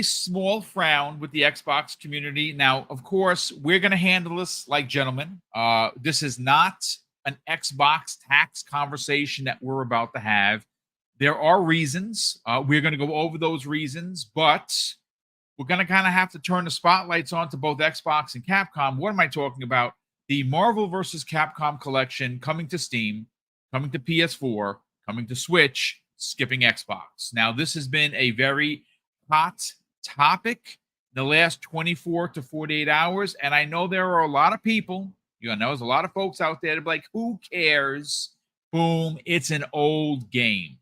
small frown with the Xbox community. Now, of course, we're going to handle this like gentlemen. This is not an Xbox tax conversation that we're about to have. There are reasons. We're going to go over those reasons, but we're going to kind of have to turn the spotlights on to both Xbox and Capcom. What am I talking about? The Marvel vs. Capcom collection coming to Steam, coming to PS4, coming to Switch, skipping Xbox. Now, this has been a very hot topic in the last 24 to 48 hours. And I know there are a lot of people, there's a lot of folks out there that be like, who cares? Boom, it's an old game.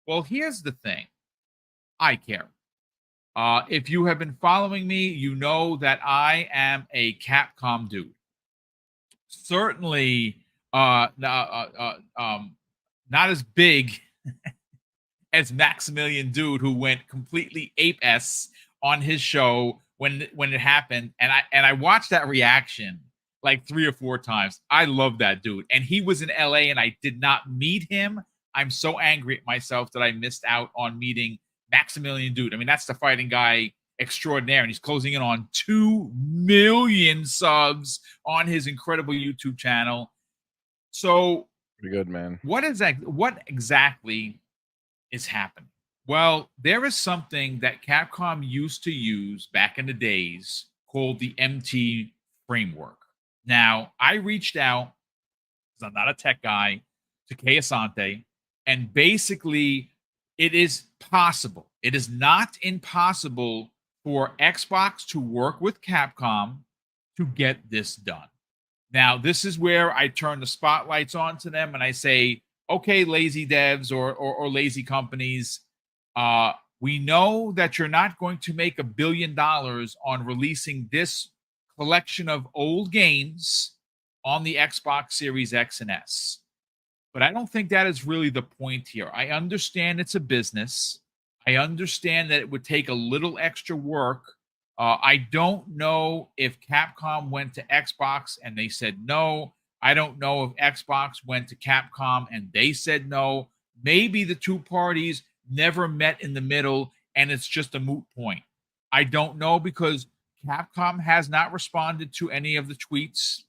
Well, here's the thing. I care. If you have been following me, you know that I am a Capcom dude. Certainly not as big as Maximilian Dude, who went completely ape-s on his show when it happened, and I watched that reaction like 3 or 4 times. I love that dude, and he was in LA, and I did not meet him. I'm so angry at myself that I missed out on meeting Maximilian Dude. I mean, that's the fighting guy extraordinaire, and he's closing in on 2 million subs on his incredible YouTube channel. So, pretty good, man. What exactly is happening? Well, there is something that Capcom used to use back in the days called the MT framework. Now, I reached out, because I'm not a tech guy, to Kei Asante, and basically it is possible. It is not impossible for Xbox to work with Capcom to get this done. Now, this is where I turn the spotlights on to them and I say, okay, lazy devs or lazy companies, we know that you're not going to make $1 billion on releasing this collection of old games on the Xbox Series X and S. But I don't think that is really the point here. I understand it's a business. I understand that it would take a little extra work. I don't know if Capcom went to Xbox and they said no. I don't know if Xbox went to Capcom and they said no. Maybe the two parties never met in the middle and it's just a moot point. I don't know, because Capcom has not responded to any of the tweets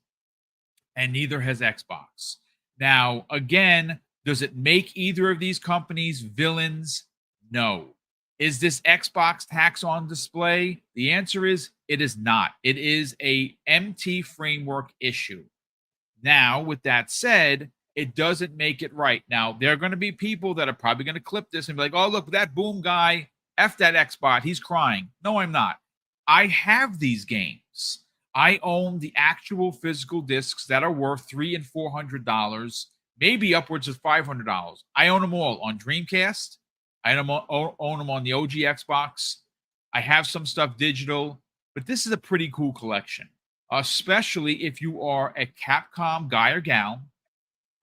and neither has Xbox. Now, again, does it make either of these companies villains? No. Is this Xbox tax on display? The answer is it is not. It is a MT framework issue. Now, with that said, it doesn't make it right. Now, there are going to be people that are probably going to clip this and be like, oh, look, that Boom guy, F that Xbot, he's crying. No, I'm not. I have these games. I own the actual physical discs that are worth $300 and $400, maybe upwards of $500. I own them all on Dreamcast. I own them on the OG Xbox. I have some stuff digital, but this is a pretty cool collection, especially if you are a Capcom guy or gal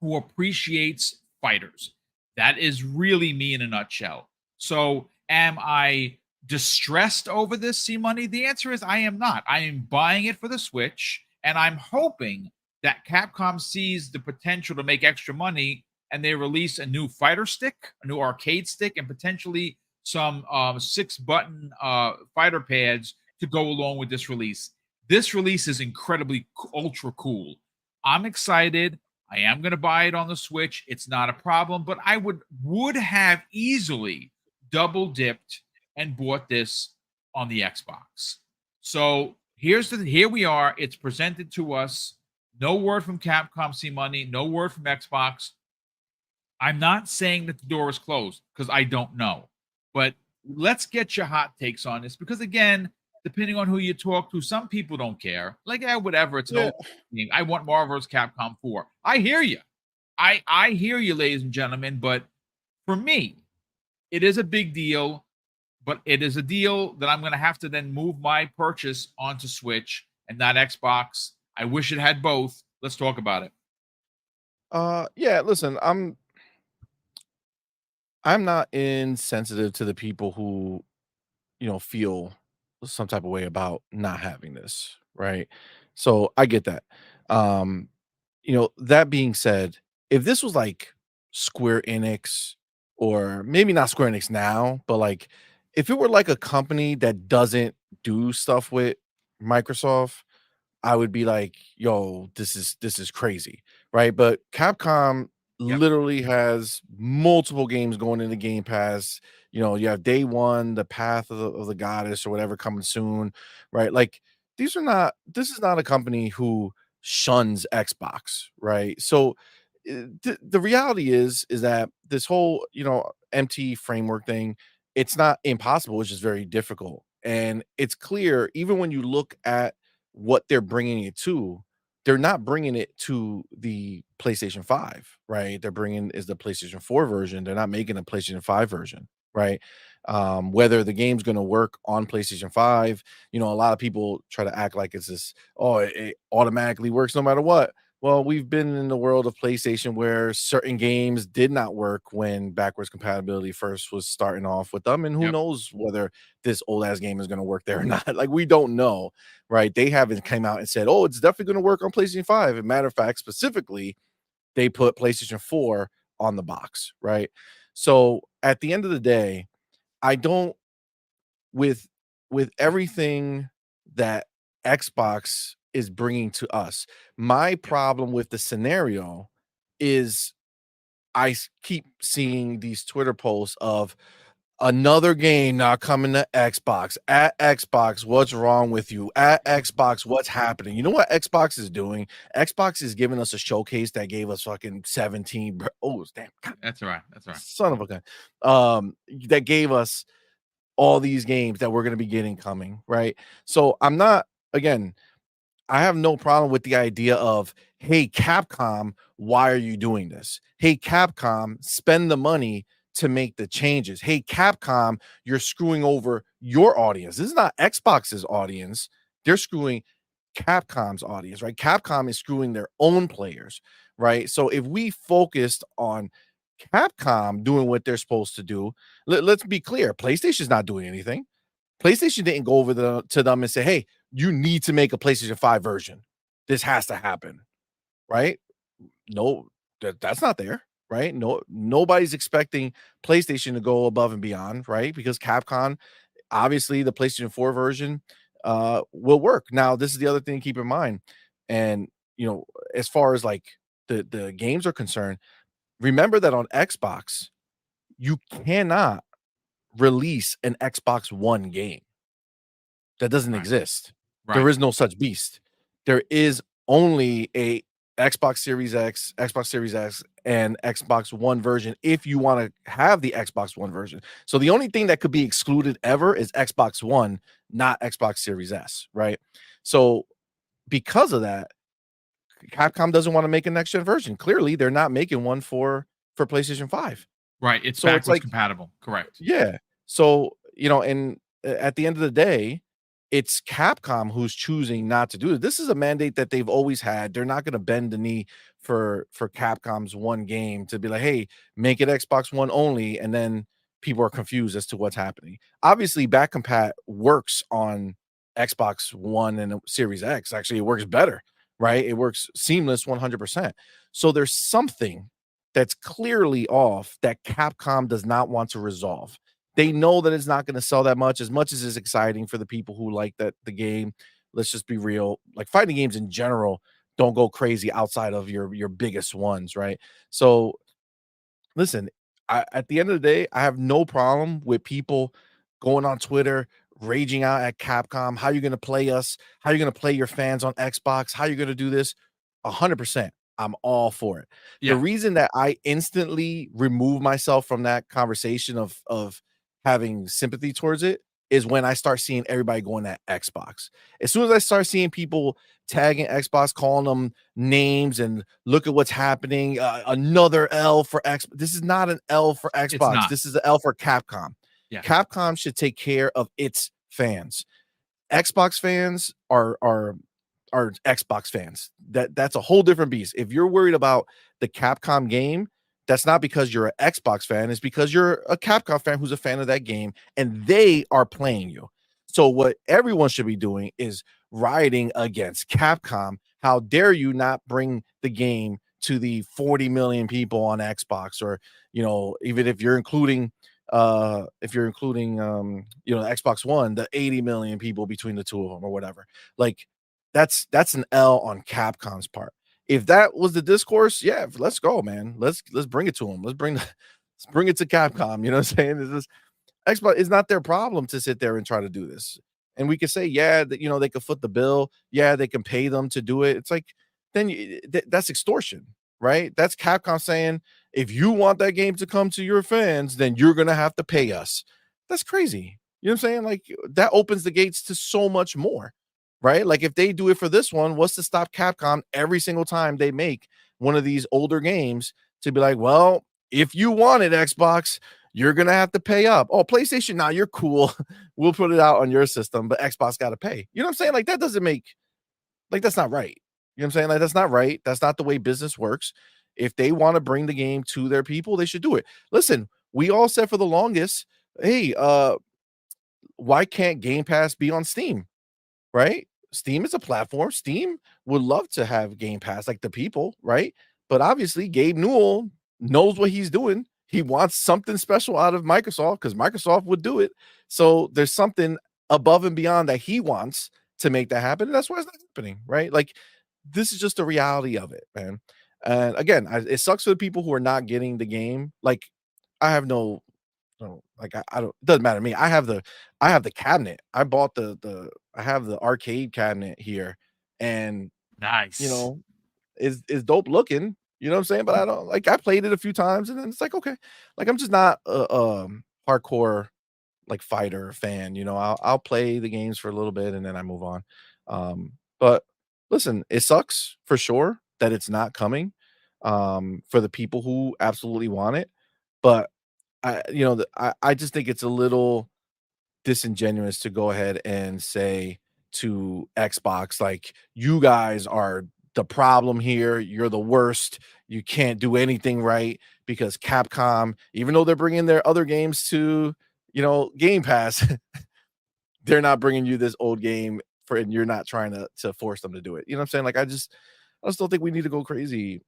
who appreciates fighters. That is really me in a nutshell. So am I distressed over this, C-Money? The answer is I am not. I am buying it for the Switch, and I'm hoping that Capcom sees the potential to make extra money and they release a new fighter stick, a new arcade stick, and potentially some 6-button fighter pads to go along with this release. This release is incredibly ultra cool. I'm excited. I am going to buy it on the Switch. It's not a problem, but I would have easily double dipped and bought this on the Xbox. So here we are. It's presented to us. No word from Capcom, C-Money. No word from Xbox. I'm not saying that the door is closed because I don't know. But let's get your hot takes on this, because, again, depending on who you talk to, some people don't care. Like, whatever. It's no thing. I want Marvel vs. Capcom 4. I hear you. I hear you, ladies and gentlemen. But for me, it is a big deal. But it is a deal that I'm going to have to then move my purchase onto Switch and not Xbox. I wish it had both. Let's talk about it. Yeah, listen, I'm not insensitive to the people who, feel some type of way about not having this, right? So I get that. That being said, if this was like Square Enix, or maybe not Square Enix now, but like if it were like a company that doesn't do stuff with Microsoft, I would be like, "Yo, this is crazy," right? But Capcom Yep. literally has multiple games going into Game Pass. You have Day One, The Path of the Goddess, or whatever coming soon, right? Like this is not a company who shuns Xbox, right? So the reality is that this whole MT framework thing, it's not impossible. It's just very difficult, and it's clear even when you look at what they're bringing it to, they're not bringing it to the PlayStation 5, right? They're bringing is the PlayStation 4 version. They're not making a PlayStation 5 version, right? Whether the game's going to work on PlayStation 5, a lot of people try to act like it's this, oh, it automatically works no matter what. Well, we've been in the world of PlayStation where certain games did not work when backwards compatibility first was starting off with them, and who Yep. knows whether this old ass game is going to work there or not. Like we don't know, right? They haven't came out and said, "Oh, it's definitely going to work on PlayStation 5." As a matter of fact, specifically, they put PlayStation 4 on the box, right? So at the end of the day, I don't with everything that Xbox is bringing to us. My Yep. problem with the scenario is keep seeing these Twitter posts of another game not coming to Xbox. At Xbox, what's wrong with you? At Xbox, what's happening? You know what Xbox is doing? Xbox is giving us a showcase that gave us fucking 17. Oh, damn. God, That's all right. That's all right. son of a gun. That gave us all these games that we're going to be getting coming, right? So I'm not, again, I have no problem with the idea of, hey, Capcom, why are you doing this? Hey, Capcom, spend the money to make the changes. Hey, Capcom, you're screwing over your audience. This is not Xbox's audience. They're screwing Capcom's audience, right? Capcom is screwing their own players, right? So if we focused on Capcom doing what they're supposed to do, let's be clear, PlayStation's not doing anything. PlayStation didn't go over to them and say, "Hey, you need to make a PlayStation 5 version. This has to happen." Right? No, that's not there, right? No, nobody's expecting PlayStation to go above and beyond, right? Because Capcom, obviously, the PlayStation 4 version will work. Now, this is the other thing to keep in mind, and as far as like the games are concerned, remember that on Xbox, you cannot release an Xbox One game. That doesn't Right. exist. There Right. is no such beast. There is only a Xbox Series X, Xbox Series X, and Xbox One version if you want to have the Xbox One version. So the only thing that could be excluded ever is Xbox One, not Xbox Series S, right? So because of that, Capcom doesn't want to make a next gen version. Clearly, they're not making one for PlayStation 5. Right. It's So it's backwards like, compatible. Correct. yeah. So, and at the end of the day, it's Capcom who's choosing not to do it. This is a mandate that they've always had. They're not going to bend the knee for Capcom's one game to be like, "Hey, make it Xbox One only," and then people are confused as to what's happening. Obviously, back compat works on Xbox One and Series X. Actually, it works better, right? It works seamless 100%. So there's something that's clearly off that Capcom does not want to resolve. They know that it's not going to sell that much as it's exciting for the people who like the game. Let's just be real. Like fighting games in general don't go crazy outside of your biggest ones, right? So listen, at the end of the day, I have no problem with people going on Twitter, raging out at Capcom. How you going to play us? How you going to play your fans on Xbox? How you going to do this? 100%. I'm all for it. The Yeah. reason that I instantly remove myself from that conversation of having sympathy towards it is when I start seeing everybody going at Xbox. As soon as I start seeing people tagging Xbox, calling them names, and look at what's happening. Another L for X. This is not an L for It's Xbox. not. This is an L for Capcom. Yeah. Capcom should take care of its fans. Xbox fans are Xbox fans. That's a whole different beast. If you're worried about the Capcom game, that's not because you're an Xbox fan, it's because you're a Capcom fan who's a fan of that game and they are playing you. So what everyone should be doing is rioting against Capcom. How dare you not bring the game to the 40 million people on Xbox, or even if you're including if you're including the Xbox One, the 80 million people between the two of them or whatever. Like that's an L on Capcom's part. If that was the discourse, yeah, let's go, man. Let's bring it to them. Let's bring it to Capcom. You know what I'm saying? This is Xbox. It's not their problem to sit there and try to do this. And we could say, yeah, that they could foot the bill. Yeah, they can pay them to do it. It's like then that's extortion, right? That's Capcom saying, if you want that game to come to your fans, then you're gonna have to pay us. That's crazy. You know what I'm saying? Like that opens the gates to so much more, right? Like if they do it for this one, what's to stop Capcom every single time they make one of these older games to be like, well, if you want it, Xbox, you're gonna have to pay up. Oh, PlayStation, now you're cool. We'll put it out on your system, but Xbox got to pay. You know what I'm saying? Like that doesn't make that's not right. You know what I'm saying? Like that's not right. That's not the way business works. If they want to bring the game to their people, they should do it. Listen, we all said for the longest, hey, why can't Game Pass be on Steam? Right? Steam is a platform. Steam would love to have Game Pass, like the people, right? But obviously, Gabe Newell knows what he's doing. He wants something special out of Microsoft because Microsoft would do it. So there's something above and beyond that he wants to make that happen. And that's why it's not happening, right? Like, this is just the reality of it, man. And again, it sucks for the people who are not getting the game. Like, I have no, like I don't. It doesn't matter to me. I have the cabinet. I bought the I have the arcade cabinet here, and you Nice. know is dope looking. You know what I'm saying? But I don't like. I played it a few times, and then it's like okay, like I'm just not a hardcore like fighter fan. I'll play the games for a little bit and then I move on. But listen, it sucks for sure that it's not coming for the people who absolutely want it. But I just think it's a little disingenuous to go ahead and say to Xbox, like, you guys are the problem here. You're the worst. You can't do anything right because Capcom, even though they're bringing their other games to, Game Pass, they're not bringing you this old game and you're not trying to force them to do it. You know what I'm saying? Like, I just don't think we need to go crazy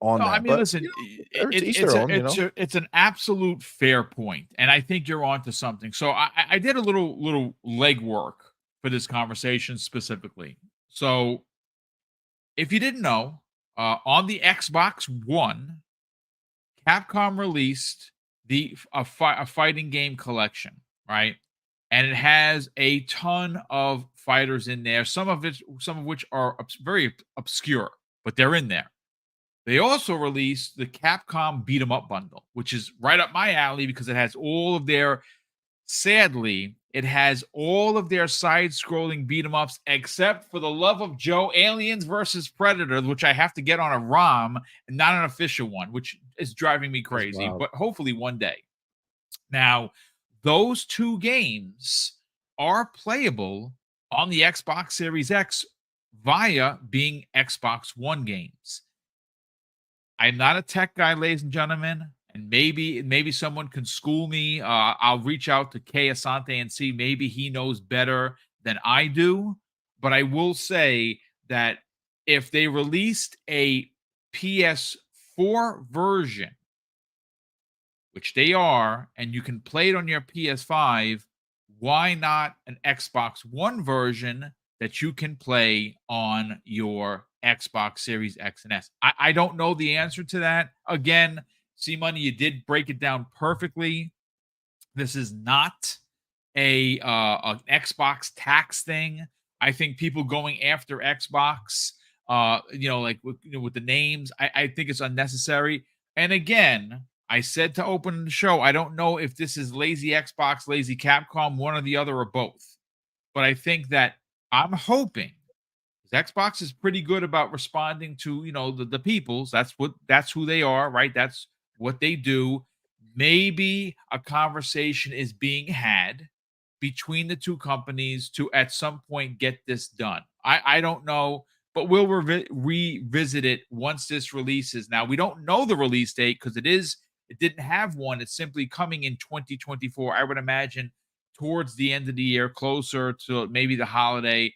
on No, I that. mean, But listen, to each their own. it's an absolute fair point, and I think you're onto something. So I did a little legwork for this conversation specifically. So if you didn't know, on the Xbox One, Capcom released a fighting game collection, right? And it has a ton of fighters in there. Some of which are very obscure, but they're in there. They also released the Capcom Beat 'em Up bundle, which is right up my alley because it has all of their sadly, it has all of their side-scrolling beat 'em ups except for the love of Joe Aliens versus Predators, which I have to get on a ROM and not an official one, which is driving me That's crazy, wild. but hopefully one day. Now, those two games are playable on the Xbox Series X via being Xbox One games. I'm not a tech guy, ladies and gentlemen, and maybe someone can school me. I'll reach out to Kay Asante and see maybe he knows better than I do. But I will say that if they released a PS4 version, which they are, and you can play it on your PS5, why not an Xbox One version that you can play on your Xbox Series X and S? I don't know the answer to that. Again, C Money, you did break it down perfectly. This is not an Xbox tax thing. I think people going after Xbox, like with the names, I think it's unnecessary. And again, I said to open the show, I don't know if this is lazy Xbox, lazy Capcom, one or the other, or both. But I think that I'm hoping 'cause Xbox is pretty good about responding to, the peoples. That's who they are, right? That's what they do. Maybe a conversation is being had between the two companies to at some point get this done. I don't know, but we'll revisit it once this releases. Now we don't know the release date because it didn't have one. It's simply coming in 2024. I would imagine towards the end of the year, closer to maybe the holiday.